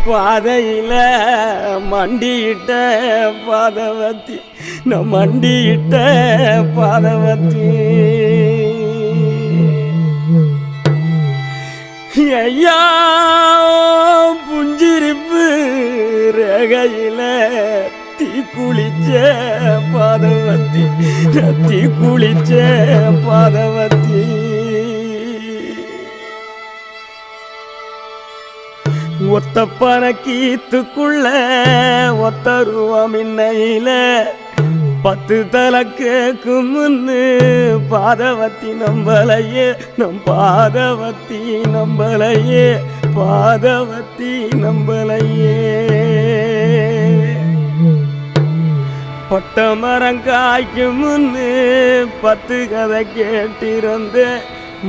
பாதையில மண்டியிட்ட பாதவத்தி நான் மண்டியிட்ட பாதவத்தி ஐயா புஞ்சிரிப்பு ரேகையில தீ குளிச்ச பாதவத்தி தீ குளிச்ச பாதவத்தி ஒத்த பணக்கீத்துக்குள்ள ஒத்த ரூபம் இன்னையில 10 தலை கேக்கும் முன்னு பாதவத்தி நம்பலையே நம் பாதவத்தி நம்பலையே பாதவத்தி நம்பலையே பட்ட மரம் காய்க்கும் முன்னு 10 கதை கேட்டிருந்தேன்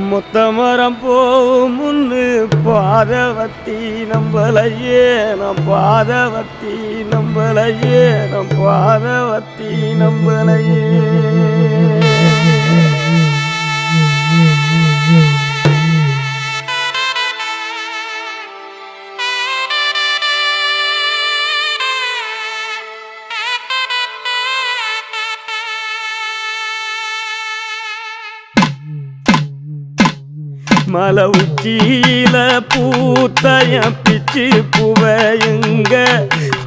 மொத்த மரம் போகும் முன்னு பாதவத்தி நம்பலையே நம் பாதவத்தி நம்பலையே நம் பாதவத்தி நம்பலையே மலை உச்சியில பூத்தைய பிச்சு புவையுங்க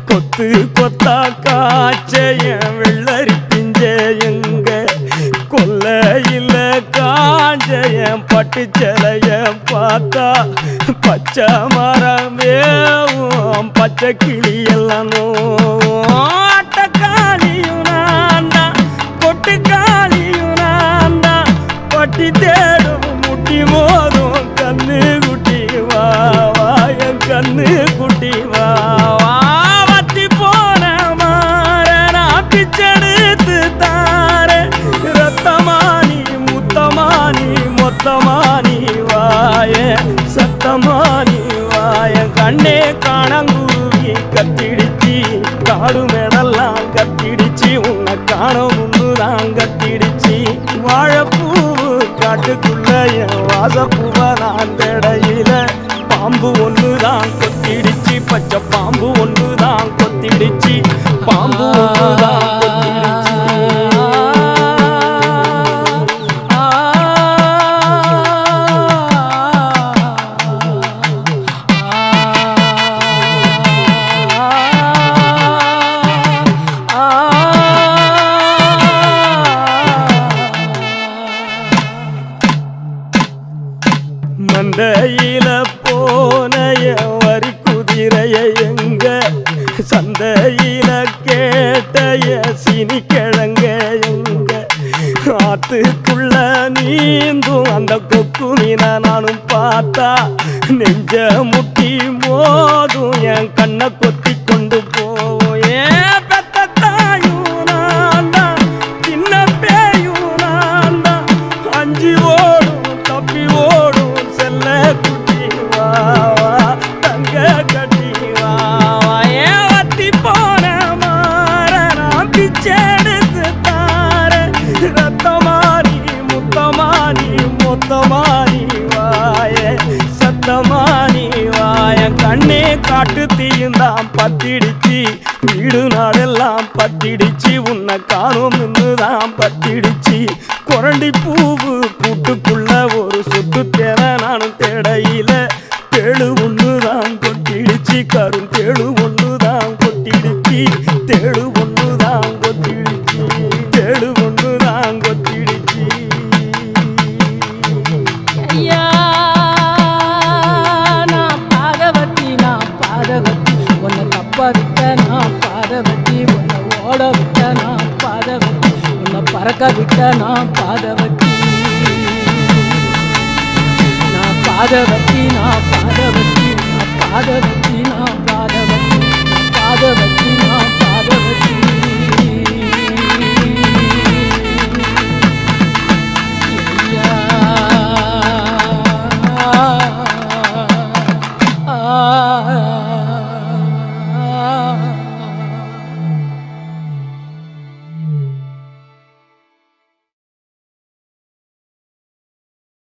கொத்து கொத்தா காய்ச்சைய வெள்ளரி பிஞ்சையுங்க கொல்லையில காஞ்சைய பட்டு சிலைய பார்த்தா பச்சை மரம் வேவும் பச்சை கிளியெல்லாம் ஆட்டக்காளியும் நான்டா கொட்டுக்காளியும் நான்டா பட்டி தேடும் முட்டி மோதும் கண்ணு குட்டி வா என் கண்ணு குட்டி வா வத்தி போன மாற நான் பிச்செடுத்து தார ரத்தமானி முத்தமானி மொத்தமானி வாய சத்தமானி வாய கண்ணே காணங்குருவி கத்திடிச்சி காடு மேடெல்லாம் கத்திடிச்சி உன்னை காண முன்னுதான் கத்திடிச்சி வாழப்பூ காட்டுக்குள்ள என் வாசப்பூவ நான் தடையில பாம்பு ஒண்ணுதான் கொத்திடுச்சு பச்சை பாம்பு ஒண்ணுதான் கொத்திடுச்சு பாம்பு ஒண்ணுதான் மந்தையில போனைய வரி குதிரைய எங்க சந்தையில கேட்டைய சினி கிழங்க எங்க ஆத்துக்குள்ள நீந்தும் அந்த கொக்கு மீன நானும் பார்த்தா நெஞ்ச முட்டி மோதும் என் கண்ணை கொத்தி கொண்டு போவோம் ஏன் பெத்த தாயும் நான் தான் சின்ன பேயும் நான் தான் அஞ்சு ஓடும் தப்பி ஓடும் குட்டி வா தங்க கட்டி வா ஏத்தி போன மாற நான் பிச்செடுத்து தார ரத்தமானி முத்தமானி மொத்தமானி வாய சத்தமானி வாய கண்ணே காட்டு தீயுந்தான் பத்திடிச்சு வீடு நாடெல்லாம் பத்திடிச்சு உன்னை காணும் இன்னுதான் பத்திடிச்சு குரண்டி பூவு கூட்டுக்குள்ள ஒரு சொத்து தேன நானும் தேடையில தேழு ஒண்ணுதான் கொட்டிடுச்சு கரும் தேழு ஒண்ணுதான் கொட்டிடுச்சு தேழு ஒண்ணுதான் கொட்டிடுச்சு தேழு ஒண்ணுதான் கொட்டிடுச்சு ஐயா நான் பாதவத்தி உன்னை தப்ப விட்ட நான் பாதவத்தி உன்னை ஓட விட்ட நான் பாதவத்தி உன்னை பறக்க விட்ட நான் பாதவத்தி பாதவத்தி நான் பாதவத்தி